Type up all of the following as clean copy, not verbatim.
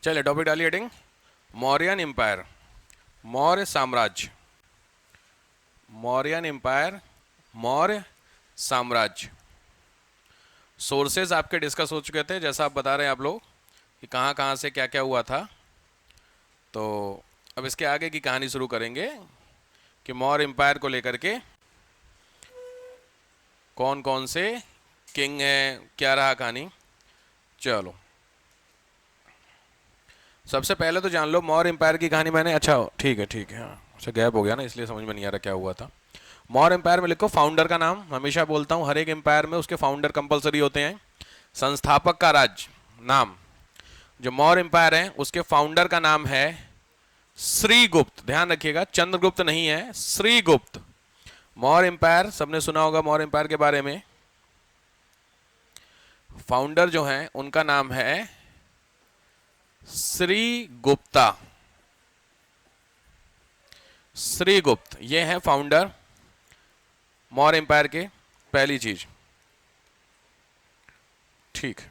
चलिए टॉपिक डालिए heading, Mauryan empire, Maurya साम्राज्य, मौर्यन एम्पायर, मौर्य साम्राज्य। सोर्सेज आपके डिस्कस हो चुके थे, जैसा आप बता रहे हैं आप लोग कि कहाँ कहाँ से क्या क्या हुआ था। तो अब इसके आगे की कहानी शुरू करेंगे कि मौर्य एम्पायर को लेकर के कौन कौन से किंग हैं, क्या रहा कहानी। चलो सबसे पहले तो जान लो मौर्य एम्पायर की कहानी। मैंने अच्छा ठीक है हाँ, अच्छा गैप हो गया ना, इसलिए समझ में नहीं आ रहा क्या हुआ था। मौर्य एम्पायर में लिखो फाउंडर का नाम। हमेशा बोलता हूँ हर एक एम्पायर में उसके फाउंडर कंपलसरी होते हैं। संस्थापक का राज्य नाम, जो मौर्य एम्पायर है उसके फाउंडर का नाम है श्रीगुप्त। ध्यान रखिएगा, चंद्रगुप्त नहीं है, श्रीगुप्त। मौर्य एम्पायर सबने सुना होगा, मौर्य एम्पायर के बारे में। फाउंडर जो हैं उनका नाम है श्रीगुप्ता, श्रीगुप्त। ये है फाउंडर मौर्य एम्पायर के। पहली चीज ठीक।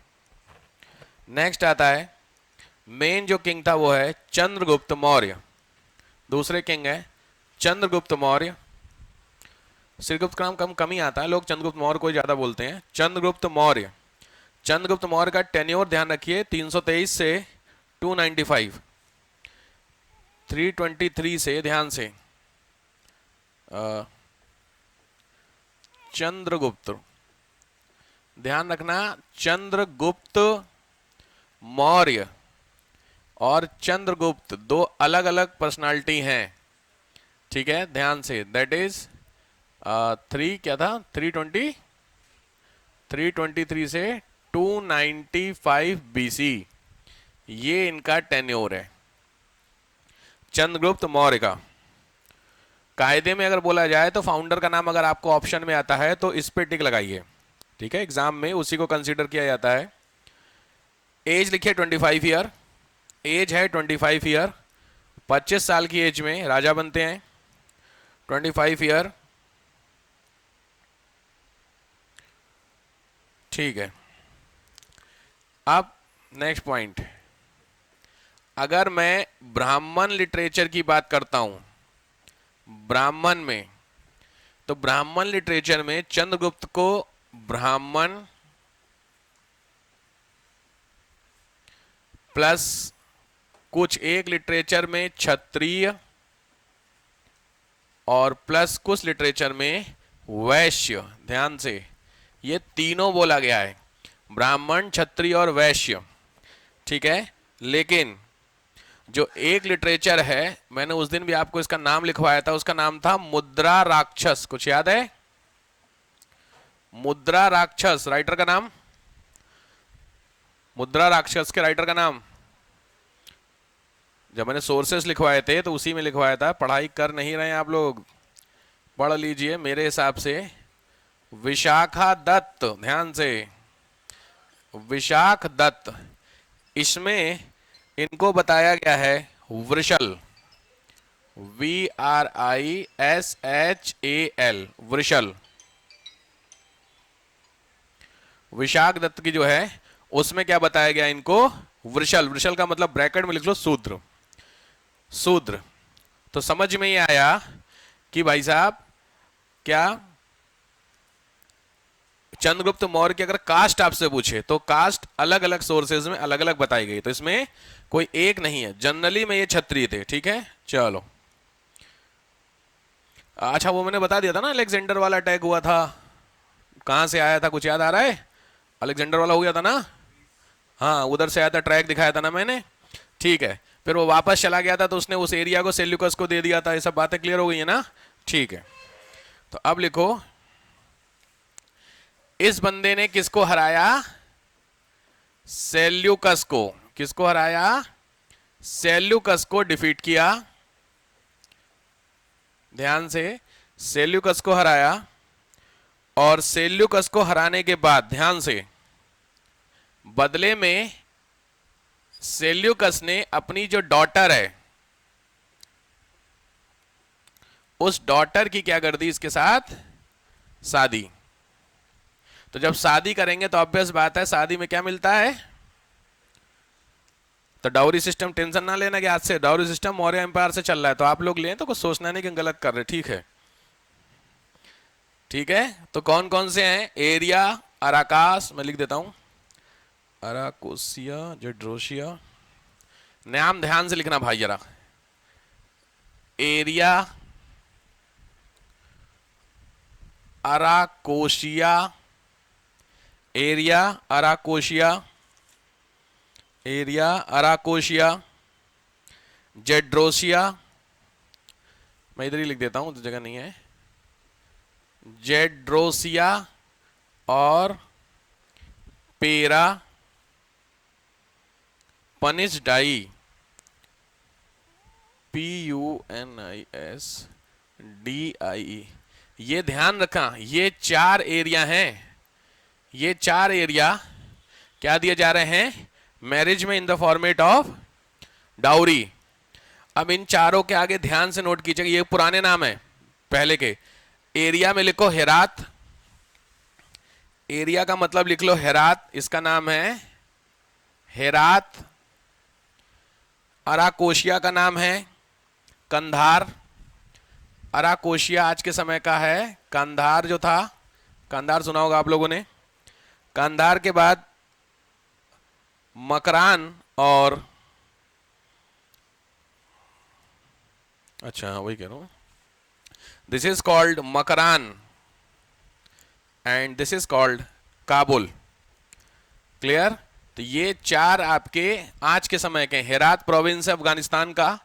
नेक्स्ट आता है मेन जो किंग था वो है चंद्रगुप्त मौर्य। दूसरे किंग है चंद्रगुप्त मौर्य। श्रीगुप्त का नाम कम ही आता है, लोग चंद्रगुप्त मौर्य को ज्यादा बोलते हैं। चंद्रगुप्त मौर्य, चंद्रगुप्त मौर्य का टेन्योर ध्यान रखिए 323 से 295, 323 से ध्यान से। चंद्रगुप्त ध्यान रखना, चंद्रगुप्त मौर्य और चंद्रगुप्त दो अलग अलग पर्सनालिटी हैं, ठीक है, ध्यान से। दैट इज 3 क्या था, 323 से 295 बीसी, ये इनका टेन्योर है चंद्रगुप्त मौर्य का। कायदे में अगर बोला जाए तो फाउंडर का नाम अगर आपको ऑप्शन में आता है तो इस पे टिक लगाइए, ठीक है, एग्जाम में उसी को कंसीडर किया जाता है। एज लिखिए 25 ईयर, एज है 25 ईयर। 25 साल की एज में राजा बनते हैं, 25 ईयर, ठीक है। अब नेक्स्ट पॉइंट, अगर मैं ब्राह्मण लिटरेचर की बात करता हूं, ब्राह्मण में, तो ब्राह्मण लिटरेचर में चंद्रगुप्त को ब्राह्मण प्लस कुछ एक लिटरेचर में क्षत्रिय और प्लस कुछ लिटरेचर में वैश्य, ध्यान से ये तीनों बोला गया है, ब्राह्मण क्षत्रिय और वैश्य, ठीक है। लेकिन जो एक लिटरेचर है, मैंने उस दिन भी आपको इसका नाम लिखवाया था, उसका नाम था मुद्रा राक्षस। कुछ याद है? मुद्रा राक्षस, राइटर का नाम, मुद्रा राक्षस के राइटर का नाम, जब मैंने सोर्सेस लिखवाए थे तो उसी में लिखवाया था। पढ़ाई कर नहीं रहे हैं आप लोग, पढ़ लीजिए मेरे हिसाब से। विशाखा दत्त, ध्यान से, विशाख दत्त। इसमें इनको बताया गया है वृषल, VRISHAL, वृषल। विशाख दत्त की जो है उसमें क्या बताया गया इनको, वृषल। वृषल का मतलब ब्रैकेट में लिख लो शूद्र, शूद्र। तो समझ में ही आया कि भाई साहब क्या चंद्रगुप्त मौर्य की अगर कास्ट आपसे पूछे तो कास्ट अलग अलग सोर्सेज में अलग अलग बताई गई, तो इसमें कोई एक नहीं है। जनरली में ये क्षत्रिय थे, ठीक है। चलो अच्छा, वो मैंने बता दिया था ना, अलेक्जेंडर वाला अटैक हुआ था, कहां से आया था, कुछ याद आ रहा है? अलेक्जेंडर वाला हो गया था ना, हाँ उधर से आया था, ट्रैक दिखाया था ना मैंने, ठीक है। फिर वो वापस चला गया था तो उसने उस एरिया को सेल्यूकस को दे दिया था। ये सब बातें क्लियर हो गई है ना, ठीक है। तो अब लिखो, इस बंदे ने किसको हराया, सेल्यूकस को। किसको हराया? सेल्यूकस को डिफीट किया, ध्यान से, सेल्यूकस को हराया। और सेल्यूकस को हराने के बाद ध्यान से, बदले में सेल्यूकस ने अपनी जो डॉटर है उस डॉटर की क्या कर दी, इसके साथ शादी। तो जब शादी करेंगे तो ऑब्वियस बात है शादी में क्या मिलता है, तो डाउरी सिस्टम टेंशन ना लेना कि आज से डाउरी सिस्टम मौर्य एम्पायर से चल रहा है, तो आप लोग लें तो कुछ सोचना नहीं कि गलत कर रहे। ठीक है, ठीक है। तो कौन कौन से हैं? एरिया, अराकास, मैं लिख देता हूं, अराकोसिया, जेड्रोसिया। नाम ध्यान से लिखना भाई जरा। एरिया, अराकोशिया, एरिया अराकोशिया, एरिया अराकोशिया, जेड्रोसिया, मैं इधर ही लिख देता हूं तो जगह नहीं है, जेड्रोसिया और पेरा पनिसडाई, PUNISDIE। ये ध्यान रखा, ये 4 एरिया हैं। ये 4 एरिया क्या दिए जा रहे हैं? मैरिज में in the format of dowry. अब इन चारों के आगे ध्यान से नोट कीजिएगा, ये पुराने नाम है पहले के। एरिया में लिखो हेरात, एरिया का मतलब लिख लो हेरात, इसका नाम है हेरात। अराकोशिया का नाम है कंधार, अराकोशिया आज के समय का है कंधार जो था, कंधार सुना होगा आप लोगों ने। कंधार के बाद मकरान और, अच्छा वही कह रहा हूं, this is called Makran and this is called Kabul. Clear? तो ये 4 आपके आज के समय के, हेरात प्रोविंस है अफगानिस्तान का,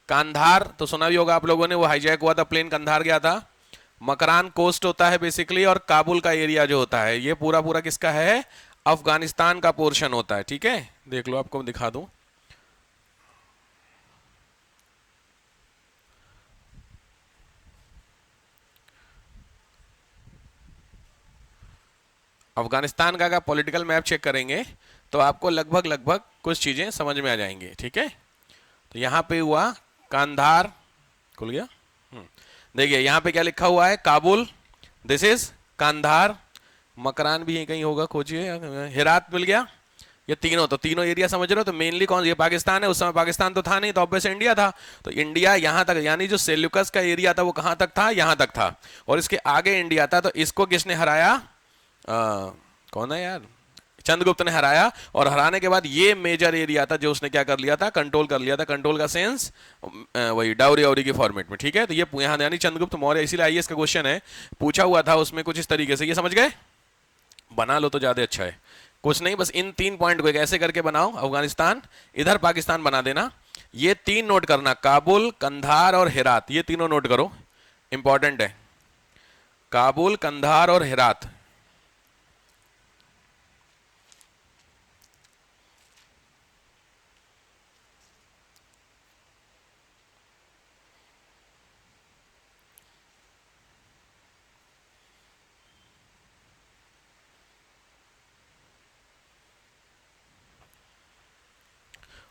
कंधार तो सुना भी होगा आप लोगों ने, वो हाईजैक हुआ था प्लेन, कंधार गया था। मकरान कोस्ट होता है बेसिकली, और काबुल का एरिया जो होता है ये पूरा पूरा किसका है? अफगानिस्तान का पोर्शन होता है। ठीक है, देख लो, आपको दिखा दूं। अफगानिस्तान का अगर पॉलिटिकल मैप चेक करेंगे तो आपको लगभग लगभग कुछ चीजें समझ में आ जाएंगी। ठीक है, तो यहां पे हुआ कंधार, खुल गया। देखिए यहां पे क्या लिखा हुआ है? काबुल, दिस इज कंधार, मकरान भी यहीं कहीं होगा, खोजिए, हेरात मिल गया। ये तीनों, तो तीनों एरिया समझ रहे हो। तो मेनली कौन, ये पाकिस्तान है, उस समय पाकिस्तान तो था नहीं, तो ऑब्वियस इंडिया था। तो इंडिया यहां तक, यानी जो सेल्यूकस का एरिया था वो कहां तक था? यहां तक था, और इसके आगे इंडिया था। तो इसको किसने हराया? कौन है यार? चंद्रगुप्त ने हराया, और हराने के बाद ये मेजर एरिया था जो उसने क्या कर लिया था? कंट्रोल कर लिया था। कंट्रोल का सेंस वही डाउरी वाउरी के फॉर्मेट में। ठीक है, तो ये यहां यानी चंद्रगुप्त मौर्य, इसीलिए आईएएस का क्वेश्चन है, पूछा हुआ था उसमें कुछ इस तरीके से। ये समझ गए? बना लो तो ज्यादा अच्छा है, कुछ नहीं, बस इन 3 पॉइंट को ऐसे करके बनाओ। अफगानिस्तान, इधर पाकिस्तान बना देना। ये 3 नोट करना, काबुल, कंधार और हेरात, ये तीनों नोट करो, इंपॉर्टेंट है। काबुल, कंधार और हेरात।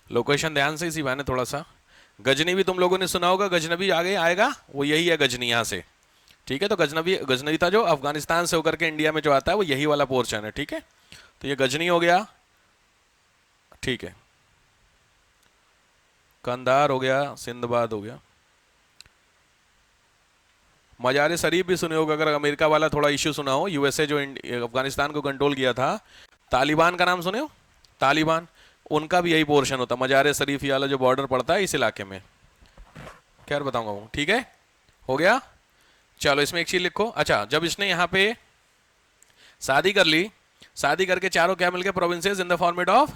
लोकेशन ध्यान से, इसी बहाने थोड़ा सा। गजनी भी तुम लोगों ने सुना होगा, गजनबी आगे आएगा, वो यही है गजनी यहां से। ठीक है, तो गजनबी, गजनी था जो अफगानिस्तान से होकर के इंडिया में जो आता है वो यही वाला पोर्शन है। ठीक है, तो ये गजनी हो गया, ठीक है, कंधार हो गया, सिंधबाद हो गया। मजार शरीफ भी सुने होगा, अगर अमेरिका वाला थोड़ा इश्यू सुना हो, यूएसए जो अफगानिस्तान को कंट्रोल किया था, तालिबान का नाम सुने हो? तालिबान, उनका भी यही पोर्शन होता, मजार शरीफ वाला जो बॉर्डर पड़ता है इस इलाके में। खैर बताऊंगा वो। ठीक है, हो गया। चलो इसमें एक चीज लिखो। अच्छा, जब इसने यहाँ पे शादी कर ली, शादी करके चारों क्या मिल गए? Provinces in the format of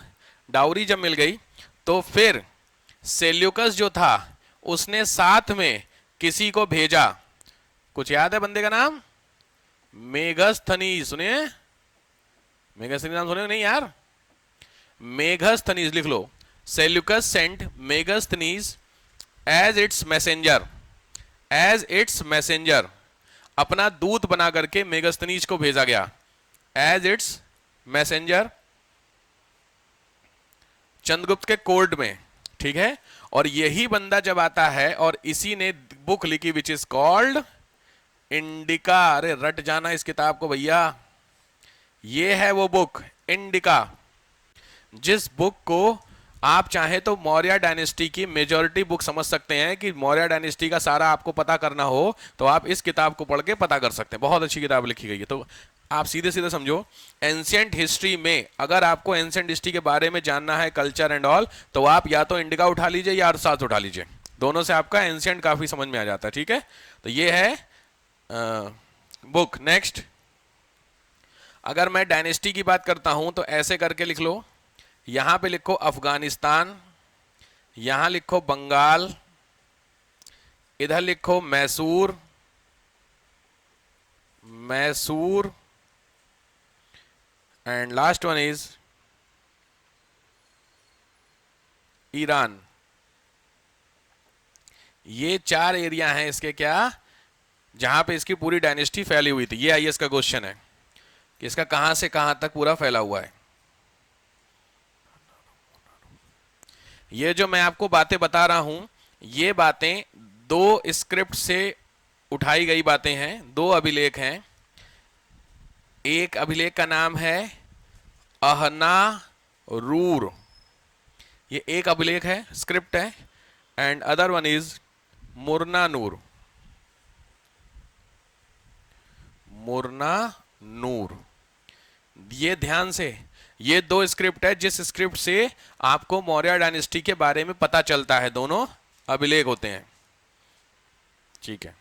dowry जब मिल गई, तो फिर सेल्यूकस जो था उसने साथ में किसी को भेजा, कुछ याद है बंदे का नाम? मेगस्थनीज, सुनिए, मेगस्थनीज नाम सुने नहीं यार? मेगस्थनीज लिख लो। Seleucus sent Megasthenes as its messenger, as its messenger, अपना दूत बना करके मेगस्थनीज को भेजा गया, एज इट्स मैसेंजर, चंद्रगुप्त के कोर्ट में। ठीक है, और यही बंदा जब आता है और इसी ने बुक लिखी विच इज कॉल्ड इंडिका। अरे रट जाना इस किताब को भैया, ये है वो बुक इंडिका, जिस बुक को आप चाहे तो मौर्य डायनेस्टी की मेजॉरिटी बुक समझ सकते हैं कि मौर्य डायनेस्टी का सारा आपको पता करना हो तो आप इस किताब को पढ़ के पता कर सकते हैं। बहुत अच्छी किताब लिखी गई है। तो आप सीधे सीधे समझो, एंशियंट हिस्ट्री में अगर आपको एंशियंट हिस्ट्री के बारे में जानना है, कल्चर एंड ऑल, तो आप या तो इंडिका उठा लीजिए या अर्थशास्त्र उठा लीजिए, दोनों से आपका एंशियंट काफी समझ में आ जाता है। ठीक है, तो ये है बुक। नेक्स्ट, अगर मैं डायनेस्टी की बात करता हूं तो ऐसे करके लिख लो, यहां पे लिखो अफगानिस्तान, यहां लिखो बंगाल, इधर लिखो Mysore, Mysore, and last one is Iran. ये 4 एरिया हैं इसके, क्या, जहां पे इसकी पूरी डायनेस्टी फैली हुई थी। ये आईएएस का क्वेश्चन है कि इसका कहां से कहां तक पूरा फैला हुआ है। ये जो मैं आपको बातें बता रहा हूं, ये बातें 2 स्क्रिप्ट से उठाई गई बातें हैं, 2 अभिलेख हैं। एक अभिलेख का नाम है अहना रूर, ये एक अभिलेख है, स्क्रिप्ट है, एंड अदर वन इज मुरना नूर, मुरना नूर। ये ध्यान से, ये 2 स्क्रिप्ट है जिस स्क्रिप्ट से आपको मौर्य डायनेस्टी के बारे में पता चलता है, दोनों अभिलेख होते हैं। ठीक है,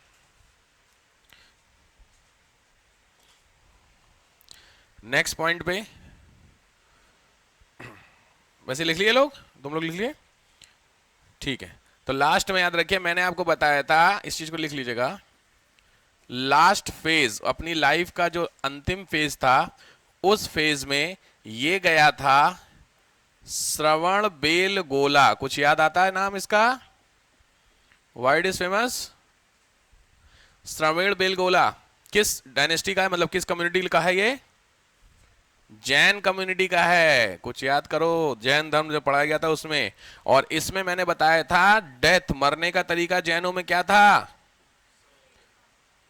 नेक्स्ट पॉइंट पे, वैसे लिख लिए लोग, तुम लोग लिख लिए? ठीक है, तो लास्ट में याद रखिए, मैंने आपको बताया था, इस चीज को लिख लीजिएगा, लास्ट फेज, अपनी लाइफ का जो अंतिम फेज था, उस फेज में ये गया था श्रवण बेलगोला। कुछ याद आता है नाम इसका? Why it is famous? Shravana Belagola किस डायनेस्टी का है, मतलब किस कम्युनिटी का है? ये जैन कम्युनिटी का है। कुछ याद करो, जैन धर्म जो पढ़ाया गया था उसमें। और इसमें मैंने बताया था डेथ, मरने का तरीका जैनों में क्या था?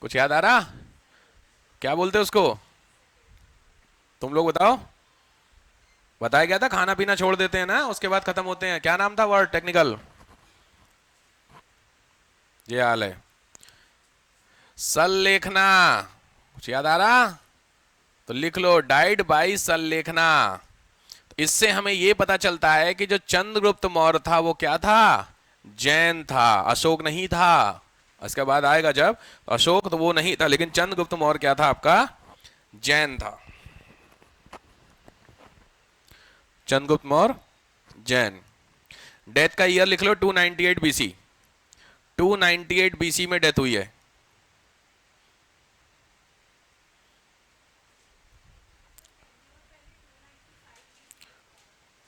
कुछ याद आ रहा? क्या बोलते उसको, तुम लोग बताओ? बताया गया था खाना पीना छोड़ देते हैं ना, उसके बाद खत्म होते हैं। क्या नाम था वर्ड टेक्निकल? ये हाल है, सल्लेखना। कुछ याद आ रहा? तो लिख लो, डाइड बाई सल्लेखना। इससे हमें यह पता चलता है कि जो चंद्रगुप्त मौर्य था वो क्या था? जैन था, अशोक नहीं था। इसके बाद आएगा जब अशोक, तो वो नहीं था, लेकिन चंद्रगुप्त मौर्य क्या था आपका? जैन था। चंद्रगुप्त मौर्य जैन। डेथ का ईयर लिख लो 298 बीसी। 298 बीसी में डेथ हुई है।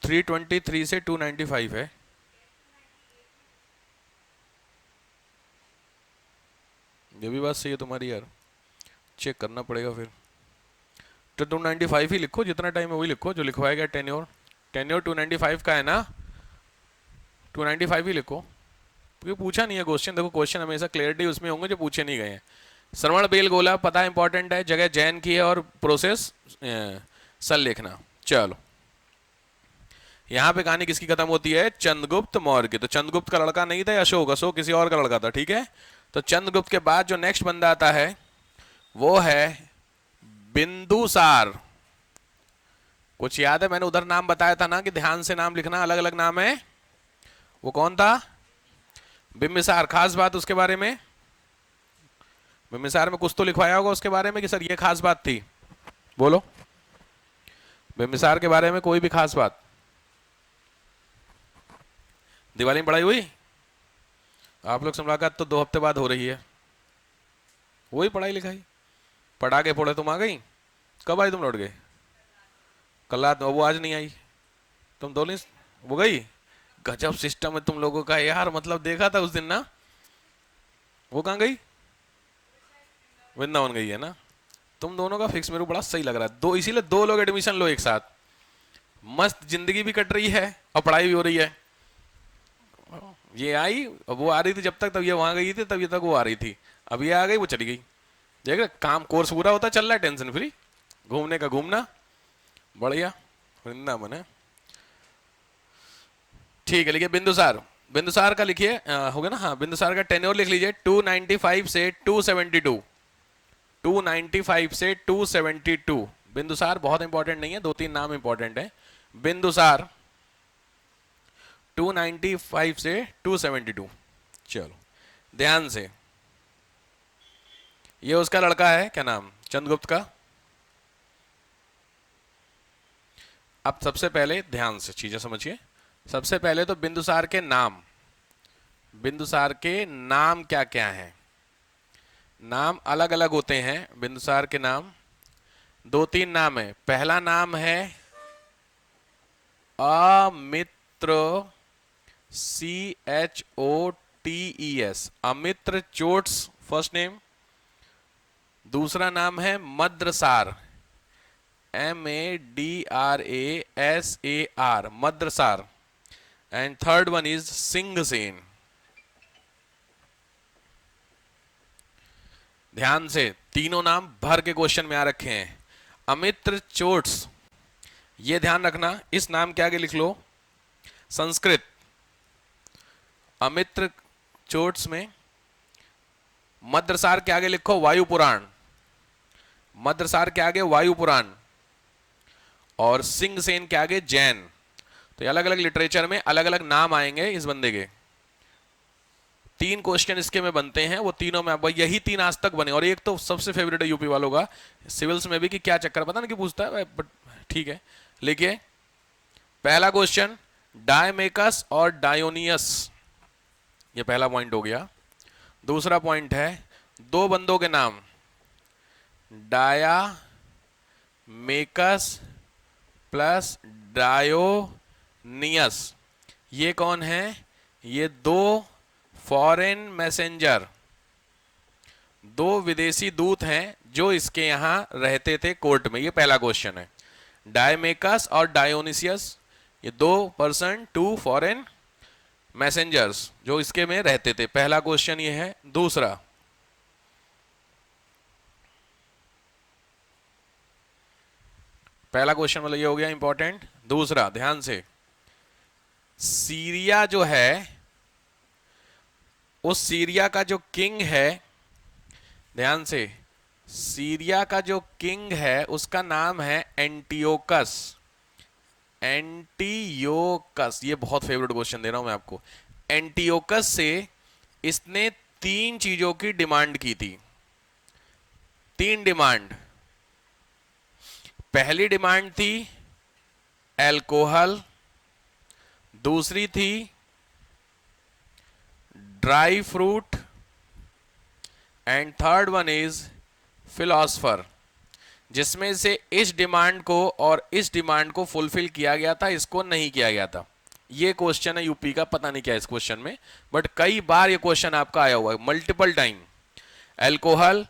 थ्री 323 से 295 है। ये भी बात सही है तुम्हारी यार, चेक करना पड़ेगा फिर। तो 295 ही लिखो, जितना टाइम है वही लिखो जो लिखवाया गया। टेन्योर, टेन्योर 295 का है ना, 295 ही लिखो, क्योंकि पूछा नहीं है क्वेश्चन। देखो क्वेश्चन हमेशा क्लियरिटी उसमें होंगे जो पूछे नहीं गए हैं। श्रवण बेलगोला पता इंपॉर्टेंट है, जगह जैन की है, और प्रोसेस सल लिखना। चलो, यहां पे कहानी किसकी खत्म होती है? चंद्रगुप्त मौर्य की। तो चंद्रगुप्त का लड़का नहीं था अशोक, अशोक किसी और का लड़का था। ठीक है, तो चंद्रगुप्त के बाद जो नेक्स्ट बंदा आता है वो है बिंदुसार। कुछ याद है? मैंने उधर नाम बताया था ना कि ध्यान से नाम लिखना, अलग अलग नाम है। वो कौन था? बिंबिसार। खास बात उसके बारे में, बिंबिसार में कुछ तो लिखवाया होगा उसके बारे में कि सर ये खास बात थी। बोलो, बिंबिसार के बारे में कोई भी खास बात? दिवाली में पढ़ाई हुई आप लोग से? मुलाकात तो 2 हफ्ते बाद हो रही है। वही पढ़ाई लिखाई, पढ़ा के पढ़े तुम आ गई। कब आई तुम? लौट गए कल रात। वो आज नहीं आई, तुम दोनों वो गई। गजब सिस्टम है तुम लोगों का यार, मतलब देखा था उस दिन ना। वो कहाँ गई? वृंदावन गई है ना। तुम दोनों का फिक्स मेरे को बड़ा सही लग रहा है। 2, इसीलिए 2 लोग एडमिशन लो एक साथ, मस्त जिंदगी भी कट रही है और पढ़ाई भी हो रही है। ये आई, अब वो आ रही थी जब तक, तब ये वहां गई थी, तब ये तक वो आ रही थी। अब ये आ गई, वो चली गई। देख रहे, काम कोर्स पूरा होता चल रहा है, टेंशन फ्री, घूमने का घूमना, बढ़िया वृंदावन है। ठीक है, लिखिए बिंदुसार। बिंदुसार का लिखिए, हो गया ना, हाँ, बिंदुसार का टेन्योर लिख लीजिए 295 से 272। 295 से 272। बिंदुसार बहुत इंपॉर्टेंट नहीं है, दो तीन नाम इंपॉर्टेंट है। बिंदुसार 295 से 272। चलो ध्यान से, ये उसका लड़का है, क्या नाम, चंद्रगुप्त का। अब सबसे पहले ध्यान से चीजें समझिए। सबसे पहले तो बिंदुसार के नाम, बिंदुसार के नाम क्या क्या हैं। नाम अलग अलग होते हैं बिंदुसार के नाम। दो तीन नाम है। पहला नाम है अमित्र, CHOTES, Amitrochates first name. दूसरा नाम है Madrasar, MADRASAR, Madrasar. And third one is Singhasena. ध्यान से, तीनों नाम भर के क्वेश्चन में आ रखे हैं। अमित्र चोट्स, ये ध्यान रखना, इस नाम के आगे लिख लो संस्कृत। अमित्र चोट्स में मद्रसार के आगे लिखो वायु पुराण, मद्रसार के आगे वायु पुराण, और सिंघसेन के आगे जैन। तो अलग अलग लिटरेचर में अलग अलग नाम आएंगे इस बंदे के। तीन क्वेश्चन इसके में बनते हैं, वो तीनों में यही तीन आज तक बने। और एक तो सबसे फेवरेट है यूपी वालों का, सिविल्स में भी, कि क्या चक्कर पता नहीं कि पूछता है, बट ठीक है। लिखिए पहला क्वेश्चन, डायमेकस और डायोनियस, ये पहला पॉइंट हो गया। दूसरा पॉइंट है दो बंदों के नाम, डायामेकस प्लस डायोनियस। ये कौन है, ये दो फॉरेन मैसेंजर, दो विदेशी दूत हैं जो इसके यहां रहते थे कोर्ट में। ये पहला क्वेश्चन है। डायमेकस और डायोनिसियस, ये दो पर्सन, टू फॉरेन मैसेंजर्स जो इसके में रहते थे। पहला क्वेश्चन ये है। दूसरा, पहला क्वेश्चन मतलब ये हो गया इंपॉर्टेंट। दूसरा ध्यान से, सीरिया जो है, उस सीरिया का जो किंग है, ध्यान से, सीरिया का जो किंग है उसका नाम है एंटियोकस। एंटियोकस, ये बहुत फेवरेट क्वेश्चन दे रहा हूं मैं आपको। एंटियोकस से इसने तीन चीजों की डिमांड की थी। तीन डिमांड। पहली डिमांड थी अल्कोहल, दूसरी थी dry fruit, and third one is philosopher. जिसमें से इस डिमांड को और इस डिमांड को फुलफिल किया गया था, इसको नहीं किया गया था। ये क्वेश्चन है यूपी का, पता नहीं क्या है इस क्वेश्चन में, बट कई बार ये क्वेश्चन आपका आया हुआ है, multiple time. Alcohol,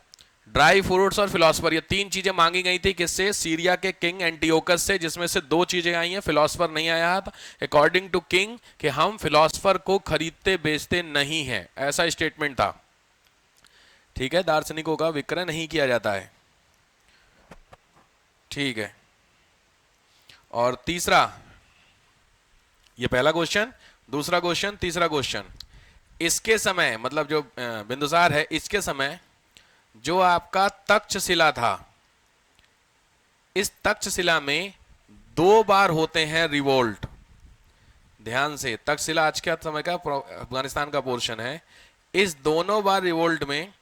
dry fruits और फिलोसफर, ये तीन चीजें मांगी गई थी किससे, सीरिया के किंग एंटियोकस से, जिसमें से दो चीजें आई हैं, फिलोसफर नहीं आया था अकॉर्डिंग टू किंग, कि हम फिलोसफर को खरीदते बेचते नहीं हैं, ऐसा स्टेटमेंट था। ठीक है, दार्शनिकों का विक्रय नहीं किया जाता है। ठीक है। और तीसरा, ये पहला क्वेश्चन, दूसरा क्वेश्चन, तीसरा क्वेश्चन, इसके समय, मतलब जो बिंदुसार है, इसके समय जो आपका तक्षशिला था, इस तक्षशिला में दो बार होते हैं रिवोल्ट। ध्यान से, तक्षशिला आज के समय का अफगानिस्तान का पोर्शन है। इस दोनों बार रिवोल्ट में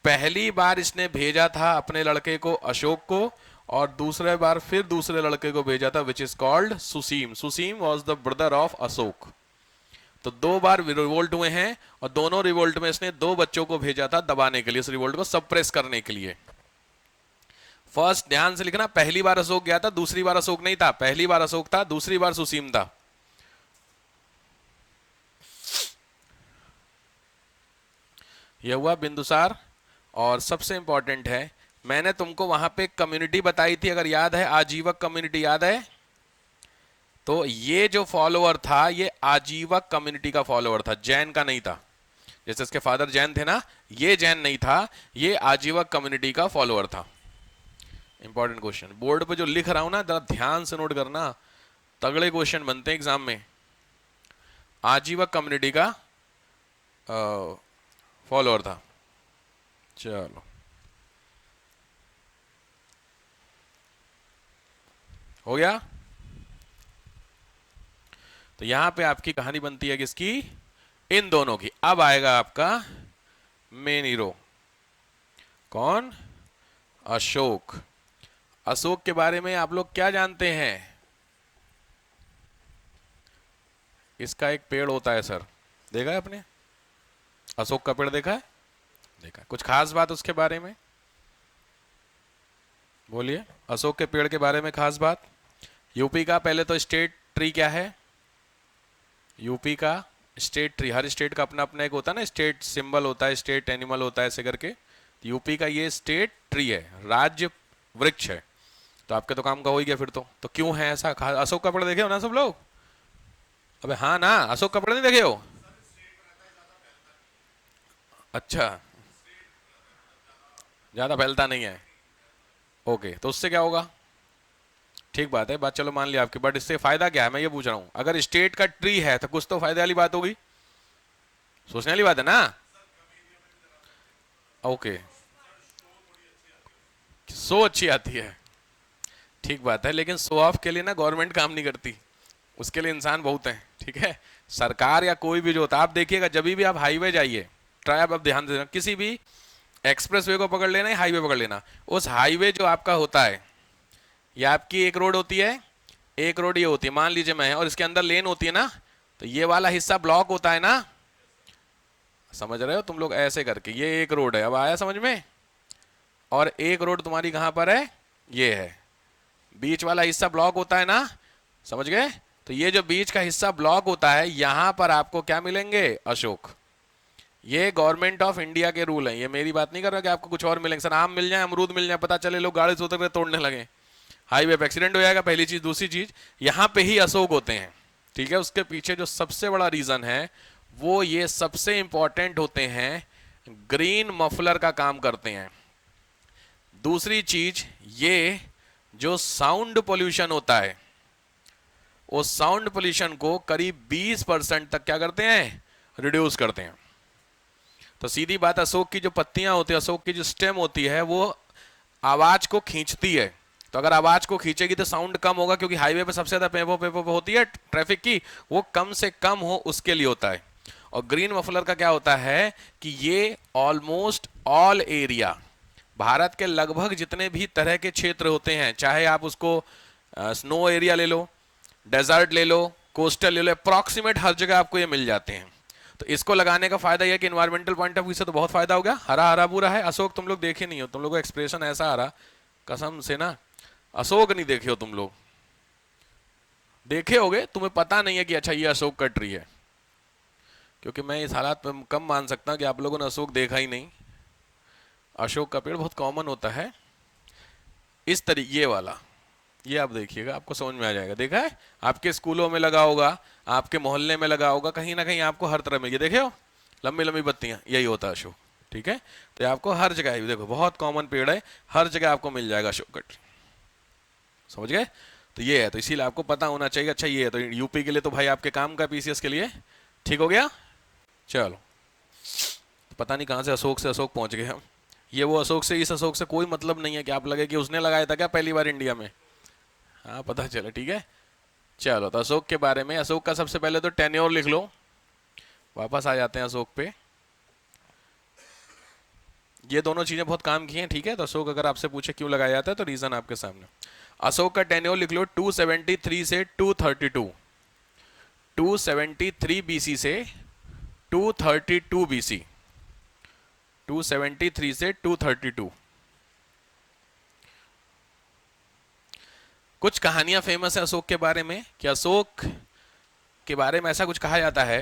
पहली बार इसने भेजा था अपने लड़के को अशोक को, और दूसरे बार फिर दूसरे लड़के को भेजा था, which is called Susim. Susim was the brother of Ashoka. तो दो बार रिवोल्ट हुए हैं, और दोनों रिवोल्ट में इसने दो बच्चों को भेजा था दबाने के लिए, इस रिवोल्ट को सप्रेस करने के लिए। फर्स्ट, ध्यान से लिखना, पहली बार अशोक गया था, दूसरी बार अशोक नहीं था, पहली बार अशोक था, दूसरी बार सुसीम था। यह हुआ बिंदुसार। और सबसे इंपॉर्टेंट है, मैंने तुमको वहां पे कम्युनिटी बताई थी, अगर याद है, आजीवक कम्युनिटी याद है, तो ये जो फॉलोअर था, ये आजीवक कम्युनिटी का फॉलोअर था, जैन का नहीं था। जैसे इसके फादर जैन थे ना, ये जैन नहीं था, ये आजीवक कम्युनिटी का फॉलोअर था। इंपॉर्टेंट क्वेश्चन, बोर्ड पे जो लिख रहा हूं ना, जरा ध्यान से नोट करना, तगड़े क्वेश्चन बनते हैं एग्जाम में। आजीवक कम्युनिटी का फॉलोअर था। चलो, हो गया। तो यहां पे आपकी कहानी बनती है किसकी? इन दोनों की। अब आएगा आपका मेन हीरो, कौन? अशोक। अशोक के बारे में आप लोग क्या जानते हैं? इसका एक पेड़ होता है सर, देखा है आपने? अशोक का पेड़ देखा है? देखा है। कुछ खास बात उसके बारे में बोलिए, अशोक के पेड़ के बारे में खास बात। यूपी का पहले तो स्टेट ट्री क्या है? यूपी का स्टेट ट्री, हर स्टेट का अपना अपना एक होता है ना, स्टेट सिंबल होता है, स्टेट एनिमल होता है, ऐसे करके। यूपी का ये स्टेट ट्री है, राज्य वृक्ष है। तो आपके तो काम का हो ही गया फिर तो क्यों है ऐसा? अशोक का पेड़ देखे हो ना सब लोग? अबे हाँ ना, अशोक का पेड़ नहीं देखे हो? अच्छा, ज्यादा फैलता नहीं है। ओके, तो उससे क्या होगा? ठीक बात है, बात चलो मान लिया आपकी, बट इससे फायदा क्या है मैं ये पूछ रहा हूं। अगर स्टेट का ट्री है तो कुछ तो फायदे वाली बात होगी, सोचने वाली बात है ना। ओके, सो अच्छी आती है, ठीक बात है, लेकिन शो ऑफ के लिए ना गवर्नमेंट काम नहीं करती, उसके लिए इंसान बहुत हैं, ठीक है। सरकार या कोई भी जो होता है, आप देखिएगा जब भी आप हाईवे जाइए, ट्राई आप ध्यान देना, किसी भी एक्सप्रेस वे को पकड़ लेना या हाईवे पकड़ लेना, उस हाईवे जो आपका होता है, ये आपकी एक रोड होती है, एक रोड ये होती है, मान लीजिए मैं, और इसके अंदर लेन होती है ना, तो ये वाला हिस्सा ब्लॉक होता है ना, समझ रहे हो तुम लोग? ऐसे करके ये एक रोड है, अब आया समझ में? और एक रोड तुम्हारी कहां पर है? ये है, बीच वाला हिस्सा ब्लॉक होता है ना, समझ गए? तो ये जो बीच का हिस्सा ब्लॉक होता है, यहां पर आपको क्या मिलेंगे? अशोक। ये गवर्नमेंट ऑफ इंडिया के रूल हैं, ये मेरी बात नहीं कर रहा कि आपको कुछ और मिलेंगे। सर आम मिल जाए, अमरूद मिल जाए, पता चले लोग गाड़ी से उतर के तोड़ने लगे, हाईवे पे एक्सीडेंट हो जाएगा, पहली चीज। दूसरी चीज, यहां पे ही अशोक होते हैं, ठीक है। उसके पीछे जो सबसे बड़ा रीजन है, वो ये सबसे इंपॉर्टेंट होते हैं, ग्रीन मफलर का काम करते हैं। दूसरी चीज, ये जो साउंड पोल्यूशन होता है, वो साउंड पोल्यूशन को करीब 20% तक क्या करते हैं? रिड्यूस करते हैं। तो सीधी बात, अशोक की जो पत्तियां होती है, अशोक की जो स्टेम होती है, वो आवाज को खींचती है। तो अगर आवाज को खींचेगी तो साउंड कम होगा, क्योंकि हाईवे पे सबसे ज्यादा पेपो पेपो होती है ट्रैफिक की, वो कम से कम हो उसके लिए होता है। और ग्रीन मफलर का क्या होता है कि ये ऑलमोस्ट ऑल एरिया, भारत के लगभग जितने भी तरह के क्षेत्र होते हैं, चाहे आप उसको स्नो एरिया ले लो, डेजर्ट ले लो, कोस्टल ले लो, अप्रॉक्सीमेट हर जगह आपको ये मिल जाते हैं। तो इसको लगाने का फायदा यह कि इन्वायरमेंटल पॉइंट ऑफ व्यू से तो बहुत फायदा हो गया, हरा हरा पूरा है। अशोक तुम लोग देखे नहीं हो, तुम लोगों का एक्सप्रेशन ऐसा आ रहा, कसम से ना, अशोक नहीं देखे हो तुम लोग, देखे होगे, तुम्हें पता नहीं है कि अच्छा ये अशोक का ट्री है, क्योंकि मैं इस हालात में कम मान सकता हूं कि आप लोगों ने अशोक देखा ही नहीं। अशोक का पेड़ बहुत कॉमन होता है इस तरीके, ये वाला, ये आप देखिएगा, आपको समझ में आ जाएगा। देखा है, आपके स्कूलों में लगा होगा, आपके मोहल्ले में लगा होगा, कहीं ना कहीं आपको हर तरह में, ये देखे हो लंबी लंबी बत्तियां, यही होता है अशोक, ठीक है। तो आपको हर जगह, देखो बहुत कॉमन पेड़ है, हर जगह आपको मिल जाएगा अशोक का ट्री, समझ गए? तो ये है, तो इसीलिए आपको पता होना चाहिए। अच्छा ये है, तो यूपी के लिए तो भाई आपके काम का, पीसीएस के लिए ठीक हो गया। चलो, पता नहीं कहाँ से अशोक पहुंच गए हम। ये वो अशोक से, इस अशोक से कोई मतलब नहीं है कि आप लगे कि उसने लगाया था क्या पहली बार इंडिया में, हाँ पता चला, ठीक है। चलो, तो अशोक के बारे में, अशोक का सबसे पहले तो टेन्योर लिख लो, वापस आ जाते हैं अशोक पे। ये दोनों चीजें बहुत काम की हैं, ठीक है। तो अशोक अगर आपसे पूछे क्यों लगाया जाता है, तो रीजन आपके सामने। अशोक का टेन्योर लिख लो 273 से 232, 273 बीसी से 232 बीसी, 273 से 232। कुछ कहानियां फेमस है अशोक के बारे में, कि अशोक के बारे में ऐसा कुछ कहा जाता है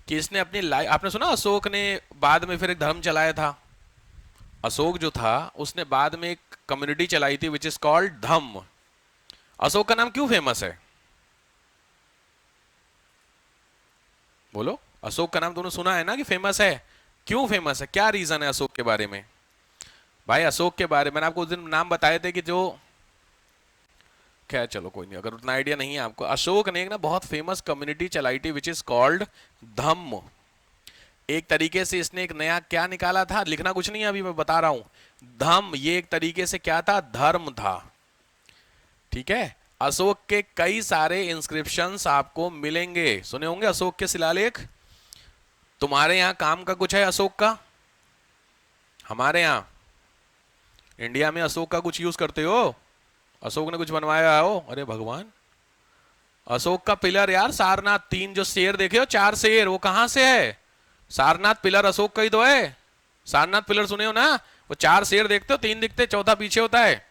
कि इसने अपनी लाइफ, आपने सुना अशोक ने बाद में फिर एक धर्म चलाया था। अशोक जो था उसने बाद में एक कम्युनिटी चलाई थी विच इज कॉल्ड धम्म। अशोक का नाम क्यों फेमस है? बोलो, अशोक का नाम तुमने सुना है ना कि फेमस है, क्यों फेमस है, क्या रीजन है अशोक के बारे में? भाई अशोक के बारे में मैंने आपको उस दिन नाम बताए थे कि जो खैर चलो कोई नहीं, अगर उतना आइडिया नहीं है आपको। अशोक ने एक ना बहुत फेमस कम्युनिटी चलाई थी विच इज कॉल्ड धम्म। एक तरीके से इसने एक नया क्या निकाला था, लिखना कुछ नहीं है अभी मैं बता रहा हूं। धम्म ये एक तरीके से क्या था, धर्म था। ठीक है, अशोक के कई सारे इंस्क्रिप्शंस आपको मिलेंगे, सुने होंगे अशोक के शिलालेख। तुम्हारे यहां काम का कुछ है अशोक का? हमारे यहां इंडिया में अशोक का कुछ यूज करते हो? अशोक ने कुछ बनवाया हो? अरे भगवान, अशोक का पिलर यार, सारनाथ, 3 जो शेर देखे हो, 4 शेर, वो कहां से है? सारनाथ पिलर अशोक का ही तो है। सारनाथ पिलर सुने हो ना, वो 4 शेर देखते हो, 3 दिखते, चौथा पीछे होता है।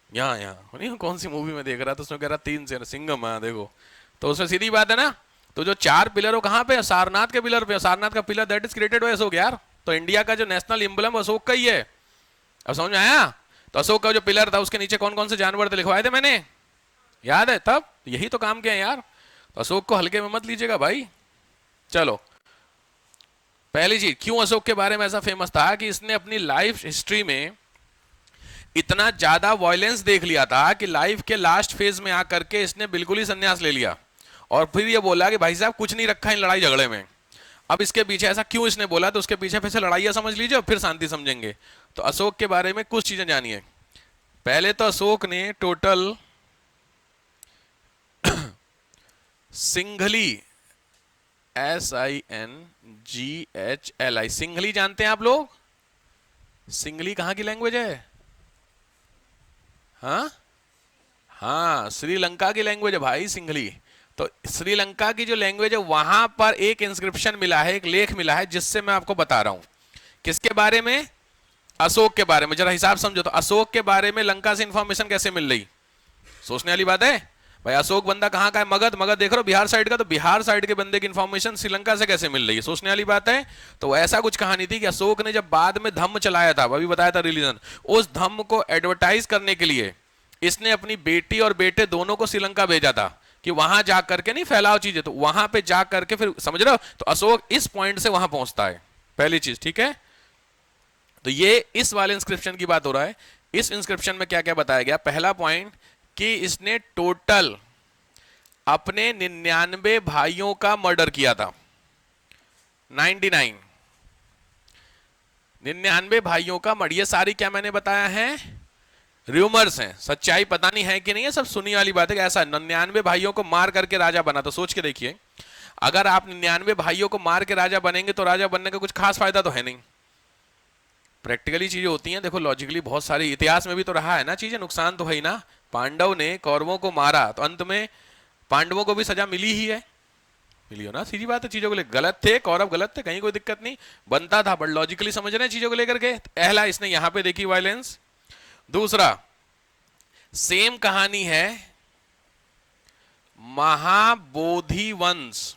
यहाँ यहाँ नहीं, कौन सी मूवी में देख रहा था, उसमें कह रहा 3 शेर, सिंघम है देखो, तो उसमें सीधी बात है ना। तो जो 4 पिलर हो कहां पे? सारनाथ के पिलर पे। सारनाथ का pillar that is created by Ashok यार। तो इंडिया का जो नेशनल एम्बलम अशोक का ही है। अब समझ में आया? तो अशोक का जो पिलर था उसके नीचे कौन कौन से जानवर थे लिखवाए थे मैंने, याद है? तब यही तो काम किया है यार। तो अशोक को हल्के में मत लीजिएगा भाई। चलो, पहली चीज, क्यों अशोक के बारे में ऐसा फेमस था कि इसने अपनी लाइफ हिस्ट्री में इतना ज्यादा वायलेंस देख लिया था कि लाइफ के लास्ट फेज में आकर के इसने बिल्कुल ही संन्यास ले लिया और फिर ये बोला कि भाई साहब कुछ नहीं रखा इन लड़ाई झगड़े में। अब इसके पीछे ऐसा क्यों इसने बोला, तो उसके पीछे फिर से लड़ाइयां समझ लीजिए और फिर शांति समझेंगे। तो अशोक के बारे में कुछ चीजें जानिए। पहले तो अशोक ने टोटल सिंघली, SINGHLI, सिंघली जानते हैं आप लोग? सिंघली कहां की लैंग्वेज है? हाँ हाँ, श्रीलंका की लैंग्वेज है भाई सिंघली। तो श्रीलंका की जो लैंग्वेज है वहां पर एक इंस्क्रिप्शन मिला है, एक लेख मिला है, जिससे मैं आपको बता रहा हूं। किसके बारे में? अशोक के बारे में। जरा हिसाब समझो तो, अशोक के बारे में लंका से इंफॉर्मेशन कैसे मिल रही? सोचने वाली बात है भाई। अशोक बंदा कहां का है? मगध। मगध देख रहे हो बिहार साइड का, तो बिहार साइड के बंदे की इंफॉर्मेशन श्रीलंका से कैसे मिल रही है? सोचने वाली बात है। तो ऐसा कुछ कहानी थी कि अशोक ने जब बाद में धम्म चलाया था, अभी बताया था रिलीजन, उस धम्म को एडवर्टाइज करने के लिए इसने अपनी बेटी और बेटे दोनों को श्रीलंका भेजा था कि वहां जा करके नहीं फैलाओ चीजें, तो वहां पे जा करके फिर, समझ रहे हो? तो अशोक इस पॉइंट से वहां पहुंचता है, पहली चीज। ठीक है, तो ये इस वाले इंस्क्रिप्शन की बात हो रहा है। इस इंस्क्रिप्शन में क्या क्या बताया गया? पहला पॉइंट कि इसने टोटल अपने 99 भाइयों का मर्डर किया था। 99 भाइयों का मर्डर। ये सारी क्या मैंने बताया है? र्यूमर्स हैं, सच्चाई पता नहीं है कि नहीं है, सब सुनी वाली बात है कि ऐसा 99 भाइयों को मार करके राजा बना। तो सोच के देखिए, अगर आप 99 भाइयों को मार के राजा बनेंगे तो राजा बनने का कुछ खास फायदा तो है नहीं। प्रैक्टिकली चीजें होती हैं, देखो लॉजिकली बहुत सारी, इतिहास में भी तो रहा है ना चीजें, नुकसान तो है ही ना। पांडव ने कौरवों को मारा तो अंत में पांडवों को भी सजा मिली ही है, मिली हो ना, सीधी बात है। चीजों को लेकर गलत थे, कौरव गलत थे, कहीं कोई दिक्कत नहीं, बनता था, बट लॉजिकली समझ रहे हैं चीजों को लेकर के। पहला इसने यहां पे देखी वायलेंस। दूसरा, सेम कहानी है महाबोधि वंश।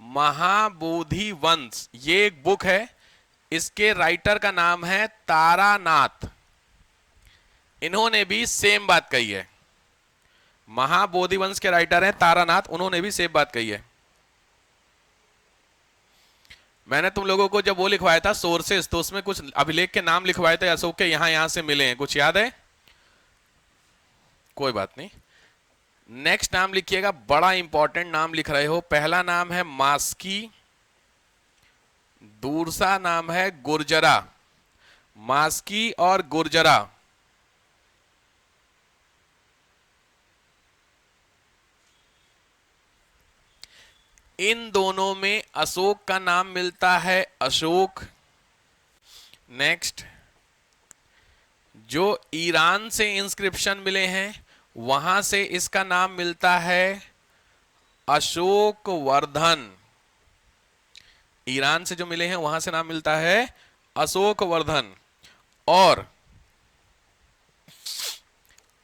महाबोधि वंश ये एक बुक है, इसके राइटर का नाम है तारानाथ। इन्होंने भी सेम बात कही है। महाबोधि वंश के राइटर हैं तारानाथ, उन्होंने भी सेम बात कही है। मैंने तुम लोगों को जब वो लिखवाया था सोर्सेस, तो उसमें कुछ अभिलेख के नाम लिखवाए थे अशोक के, यहां से मिले हैं, कुछ याद है? कोई बात नहीं। नेक्स्ट नाम लिखिएगा, बड़ा इंपॉर्टेंट नाम लिख रहे हो। पहला नाम है मास्की, दूसरा नाम है गुर्जरा। मास्की और गुर्जरा, इन दोनों में अशोक का नाम मिलता है, अशोक। नेक्स्ट, जो ईरान से इंस्क्रिप्शन मिले हैं वहां से इसका नाम मिलता है अशोक वर्धन। ईरान से जो मिले हैं वहां से नाम मिलता है अशोक वर्धन। और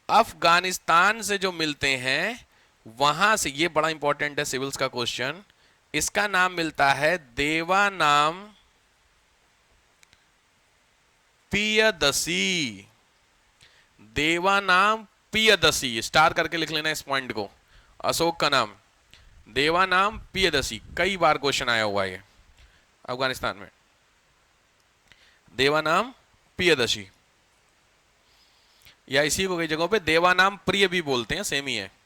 अफगानिस्तान से जो मिलते हैं वहां से, ये बड़ा इंपॉर्टेंट है सिविल्स का क्वेश्चन, इसका नाम मिलता है देवानाम पियदसी। देवानाम पियदसी, स्टार करके लिख लेना इस पॉइंट को। अशोक का नाम देवानाम पियदसी, कई बार क्वेश्चन आया हुआ है अफगानिस्तान में, देवानाम पियदसी। या इसी को कई जगहों पे देवा नाम प्रिय भी बोलते हैं, सेम ही है।